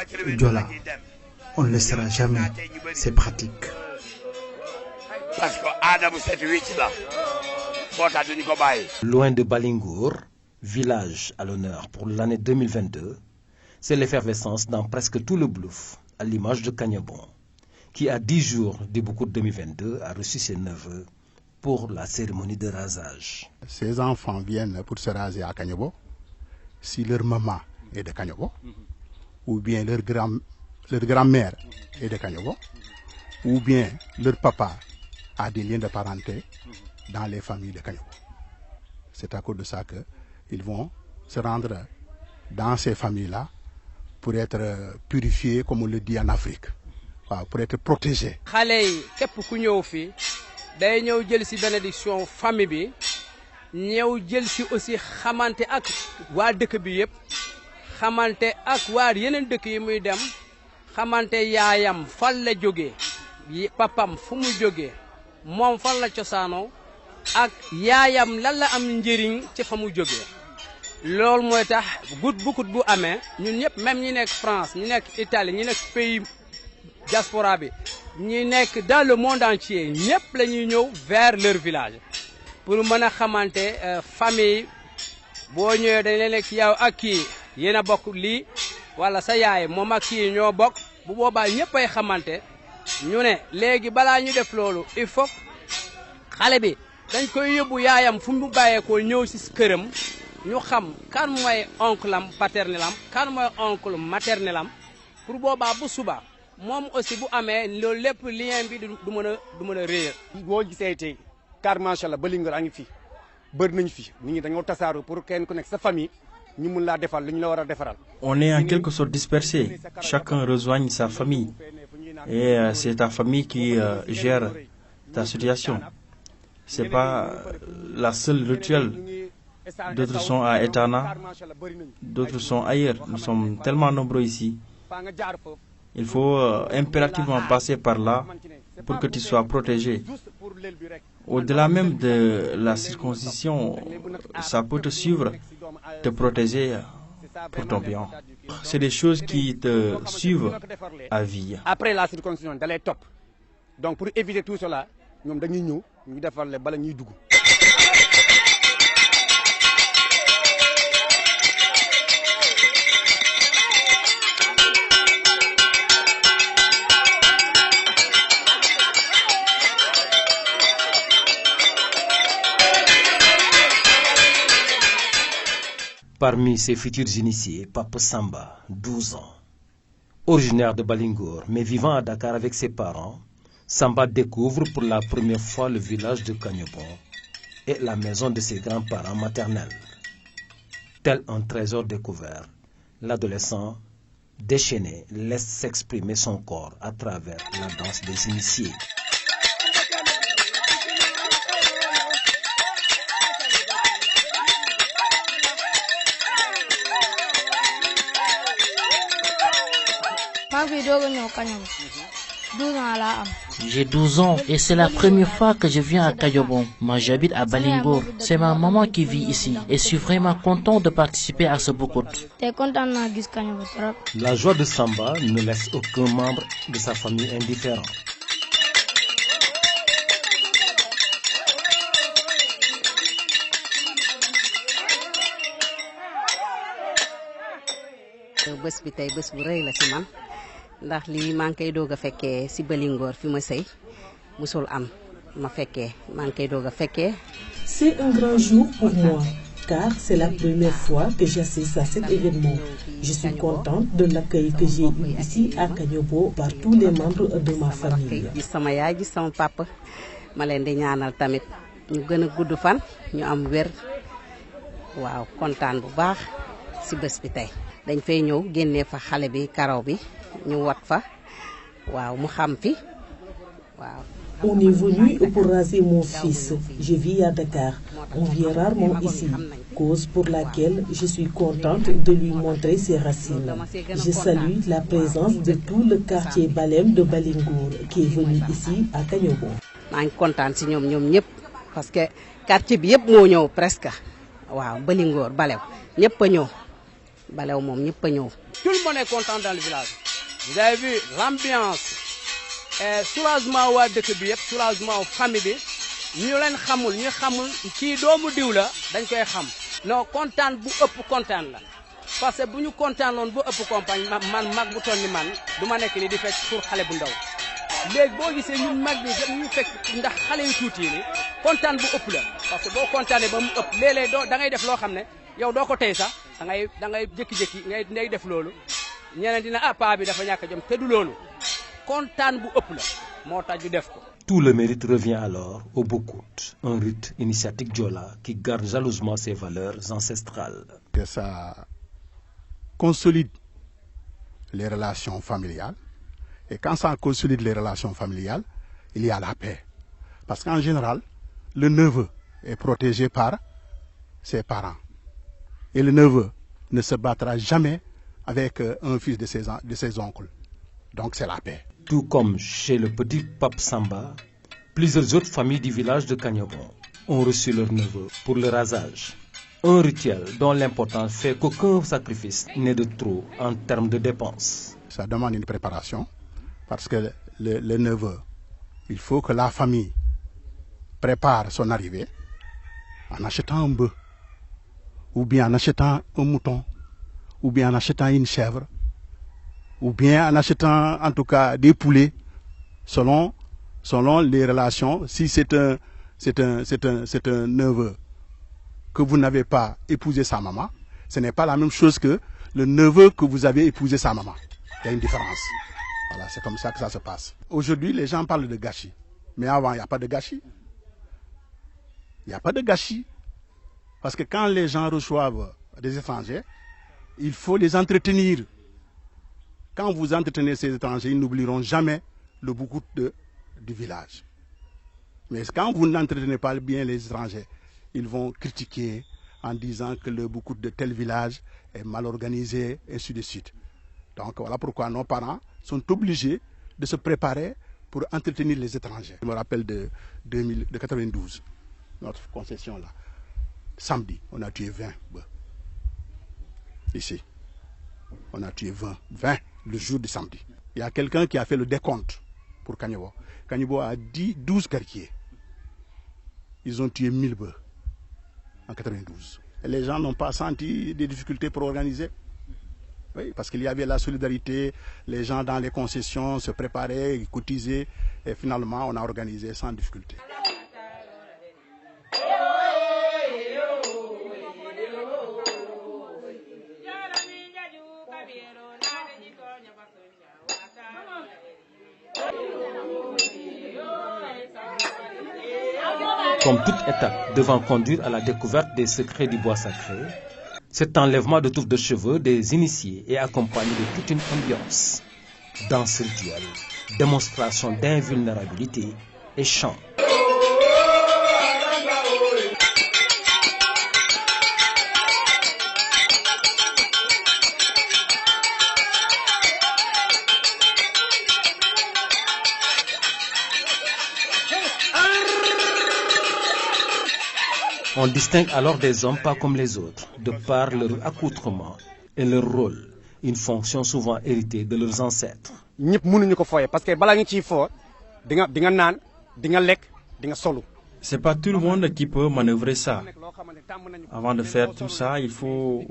Joola, on ne laissera jamais ces pratiques. Loin de Balingour, village à l'honneur pour l'année 2022, c'est l'effervescence dans presque tout le Bluff, à l'image de Kagnobon, qui à 10 jours du Boucout 2022 a reçu ses neveux pour la cérémonie de rasage. Ces enfants viennent pour se raser à Kagnobon, si leur maman est de Kagnobon, ou bien leur grand-mère est de Kagnobon, ou bien leur papa a des liens de parenté dans les familles de Kagnobon. C'est à cause de ça qu'ils vont se rendre dans ces familles-là pour être purifiés, comme on le dit en Afrique, pour être protégés. day ñëw jël ci bénédiction famille bi ñëw jël ci aussi xamanté ak waa dëkk bi yëpp xamanté ak waa yeneen dëkk yi muy dem xamanté yaayam fan la jógee papam fu mu jógee moom fan la cosaanoo ak yaayam lan la am njëriñ ci fa mu jógee loolu mooy tax Boucout bu amee ñun ñëpp même ñi nekk France ñi nekk Italie ñi nekk pays diaspora bi ñi nekk dans le monde entier ñëpp la ñuy ñëw vers leur village pour mën a xamante famille boo ñëwee dañ leen nekk yow ak kii yéen a bokk lii wala sa yaay moom ak kii ñoo bokk bu boobaa ñëpp ay xamante ñu ne léegi balaa ñu def loolu il faut xale bi dañ koy yóbbu yaayam fu mu bàyyeekoo ñëw ci këram ñu xam kan mooy oncle am paternel am kan mooy oncle maternel am pour boobaa bu suba moom aussi bu amee loolu lépp lien bi du mën a réer. boo gisee tey car macha allah Balingour a ngi fi bëri nañu fi nit ñi dañoo tasaaru pour kenn ku nekk sa famille ñu mun laa defal lu ñu la war a defaral. On est en quelque sorte dispersé. Chacun rejoigne sa famille. Et c'est ta famille qui gère ta situation. C'est pas la seule rituelle. D'autres sont à Etana, d'autres sont ailleurs. Nous sommes tellement nombreux ici. Il faut impérativement passer par là pour que tu sois protégé. Au-delà même de la circoncision, ça peut te suivre, te protéger pour ton bien. C'est des choses qui te suivent à vie. Après la circoncision, da lay topp. Donc pour éviter tout cela, ñoom dañuy ñëw ñu defal le bala ñuy dugg. Parmi ses futurs initiés, Pape Samba, 12 ans. Originaire de Balingour, mais vivant à Dakar avec ses parents, Samba découvre pour la première fois le village de Kagnobon et la maison de ses grands-parents maternels. Tel un trésor découvert, l'adolescent déchaîné laisse s'exprimer son corps à travers la danse des initiés. J'ai 12 ans et c'est la première fois que je viens à Kagnobon. Moi j'habite à Balingour. C'est ma maman qui vit ici et je suis vraiment content de participer à ce Boucout. La joie de Samba ne laisse aucun membre de sa famille indifférent. bés bi tey bés bu rëy la ci man ndax lii maa ngi koy doog a fekkee ci Balingour fi ma sëy musul am ma fekkee maa ngi koy doog a fekkee. C'est un grand jour pour moi car c'est la première fois que j'assiste à cet événement. Je suis contente de l'accueil que j'ai eu ici à Kagnobon par tous les membres de ma famille. gis sama yaay gis sama papa ma leen di ñaanal tamit ñu gën a gudd fan ñu am wér waaw kontaan bu baax ci bés bi tey. dañ fay ñëw génnee fa xale bi karaw bi ñu wat fa waaw mu xam fi waaw. On est venu pour raser mon fils. Je vis à Dakar. On vient rarement ici, cause pour laquelle je suis contente de lui montrer ses racines. Je salue la présence de tout le quartier Balem de Balingour qui est venu ici à Kagnobon. maa ngi kontaan ci ñoom ñëpp parce que quartier bi yëpp moo ñëw presque waaw Balingour Balew ñëpp a ñëw Balew moom ñëpp a ñëw. tout le monde est content dans le village. Vous avez vu l'ambiance, soulagement waa dëkk bi yëpp, soulagement famille bi. ñu leen xamul ñu xamul kii doomu diw la dañ koy xam. non kontaan bu ëpp kontaan la parce que bu ñu kontaanoon bu ëpp campagne man mag bu toll ni man du ma nekk ni di fekk pour xale bu ndaw léegi boo gisee ñun mag ñi ñu fekk ndax xale yu tuuti yi kontaan bu ëpp la parce que boo kontaanee ba mu ëpp léeg-léeg doo da ngay def loo xam ne yow doo ko tey sax da ngay jékki-jékki ngay def loolu ñeneen dina ah paa bi dafa ñàkk jom te du loolu kontaan bu ëpp la moo tax ñu def ko. Tout le mérite revient alors au Boukout, un rite initiatique Diola qui garde jalousement ses valeurs ancestrales. Que ça consolide les relations familiales. Et quand ça consolide les relations familiales, il y a la paix. Parce qu'en général, le neveu est protégé par ses parents. Et le neveu ne se battra jamais avec un fils de ses oncles. Donc c'est la paix. Tout comme chez le petit Pape Samba, plusieurs autres familles du village de Kagnobon ont reçu leurs neveux pour le rasage. Un rituel dont l'importance fait qu'aucun sacrifice n'est de trop en termes de dépenses. Ça demande une préparation parce que le neveu, il faut que la famille prépare son arrivée en achetant un bœuf, ou bien en achetant un mouton, ou bien en achetant une chèvre, ou bien en achetant en tout cas des poulets, selon les relations. Si c'est un neveu que vous n'avez pas épousé sa maman, ce n'est pas la même chose que le neveu que vous avez épousé sa maman. Il y a une différence. Voilà, c'est comme ça que ça se passe. Aujourd'hui, les gens parlent de gâchis. Mais avant, il n'y a pas de gâchis. Il n'y a pas de gâchis. Parce que quand les gens reçoivent des étrangers, il faut les entretenir. Quand vous entretenez ces étrangers, ils n'oublieront jamais le Boukout du village. Mais quand vous n'entretenez pas bien les étrangers, ils vont critiquer en disant que le Boukout de tel village est mal organisé, et ainsi de suite. Donc voilà pourquoi nos parents sont obligés de se préparer pour entretenir les étrangers. Je me rappelle de 92, notre concession là. Samedi, on a tué 20 bœufs. Ici. On a tué 20 le jour du samedi. Il y a quelqu'un qui a fait le décompte pour Kagnobo. Kagnobo a dit 12 quartiers. Ils ont tué 1000 bœufs en 92. Et les gens n'ont pas senti des difficultés pour organiser. Oui, parce qu'il y avait la solidarité, les gens dans les concessions se préparaient, ils cotisaient, et finalement on a organisé sans difficulté. Comme toute étape devant conduire à la découverte des secrets du bois sacré, cet enlèvement de touffes de cheveux des initiés est accompagné de toute une ambiance. Danse rituelle, démonstration d'invulnérabilité et chant. On distingue alors des hommes pas comme les autres, de par leur accoutrement et leur rôle, une fonction souvent héritée de leurs ancêtres. C'est pas tout le monde qui peut manœuvrer ça. Avant de faire tout ça, il faut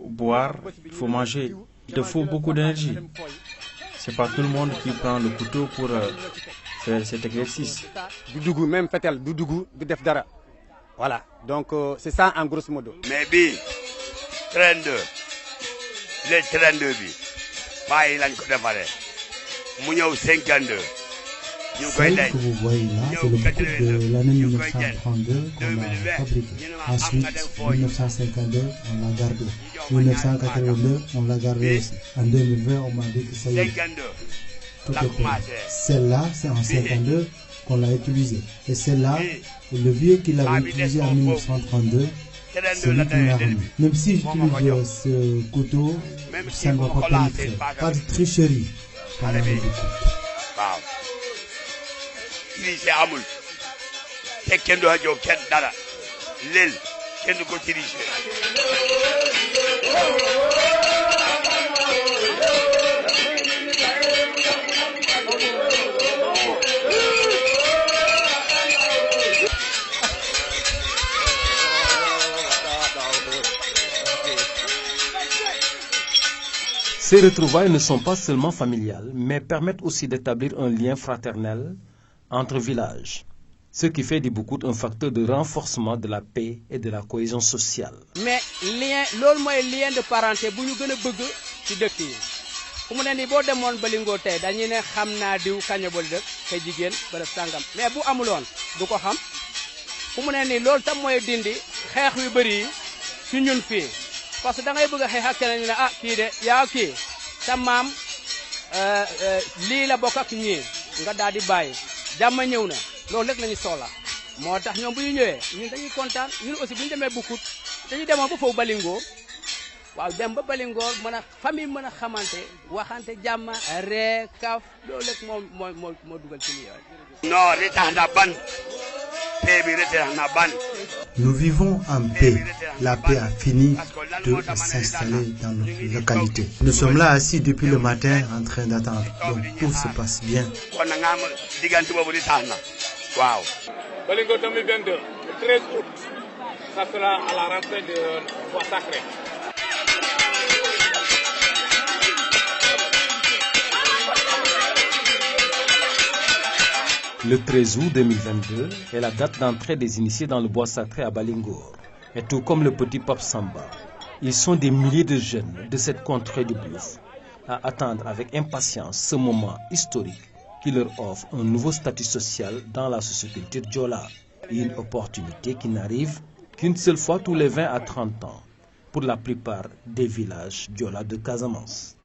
boire, il faut manger, il te faut beaucoup d'énergie. C'est pas tout le monde qui prend le couteau pour faire cet exercice. Voilà, donc c'est ça en grosso modo. Mais bi 32 le 32 bi bàyyi lañ ko defaree mu ñëw 52. Celle que vous voyez là, c'est le Boukout de l'année 1932 qu'on a fabriqué. Ensuite, 1952, on l'a gardé. 1982, on l'a gardé aussi. En 2020, on m'a dit que ça y est, tout est prêt. Celle-là, c'est en 52 qu'on l'a utilisé. Et celle-là, le vieux qu'il avait utilisé en 1932, c'est lui qui l'a remis. Même si j'utilise ce couteau, ça ne va pas pénétrer. Pas de tricherie pendant le Boukout. Tricher amul te kenn du xajoo kenn dara lel kenn du ko tricher Ces retrouvailles ne sont pas seulement familiales, mais permettent aussi d'établir un lien fraternel entre villages, ce qui fait du Boucoute un facteur de renforcement de la paix et de la cohésion sociale. Mais lien loolu mooy lien de parenté bu ñu gën a bëgg ci dëkk yi fu mu ne nii boo demoon Balingo tey dañuy ne xam naa diw Kañobo dëkk te jigéen bërëb sàngam mais bu amuloon du ko xam fu mu ne nii loolu tam mooy dindi xeex yu bëri yi ci ñun fii parce que da ngay bëgg a xeex ak keneen ñu ne ah kii de yaa kii sa maam lii la bokk ak ñii nga daal di bàyyi jàmm ñëw na loolu rek la ñu soxla moo tax ñoom bu ñu ñëwee ñun dañuy kontaan ñun aussi bu ñu demee Boucoute dañuy demoon ba foofu Balingo waaw dem ba Balingo mën a famille mën a xamante waxante jàmm ree kaf loolu rek moo dugal ci lii. non li tax na ban paix bi rek tax na ban. Nous vivons en paix. La paix a fini de s'installer dans notre localité. Nous sommes là assis depuis le matin en train d'attendre. Donc tout se passe bien. Balingo 2022, le 13 août, ça sera à la rentrée de Bois Sacré. Le 13 août 2022 est la date d'entrée des initiés dans le Bois Sacré à Balingoor. Et tout comme le petit Pape Samba, ils sont des milliers de jeunes de cette contrée de Boulouf à attendre avec impatience ce moment historique qui leur offre un nouveau statut social dans la socioculture Diola et une opportunité qui n'arrive qu'une seule fois tous les 20 à 30 ans pour la plupart des villages Diola de Casamance.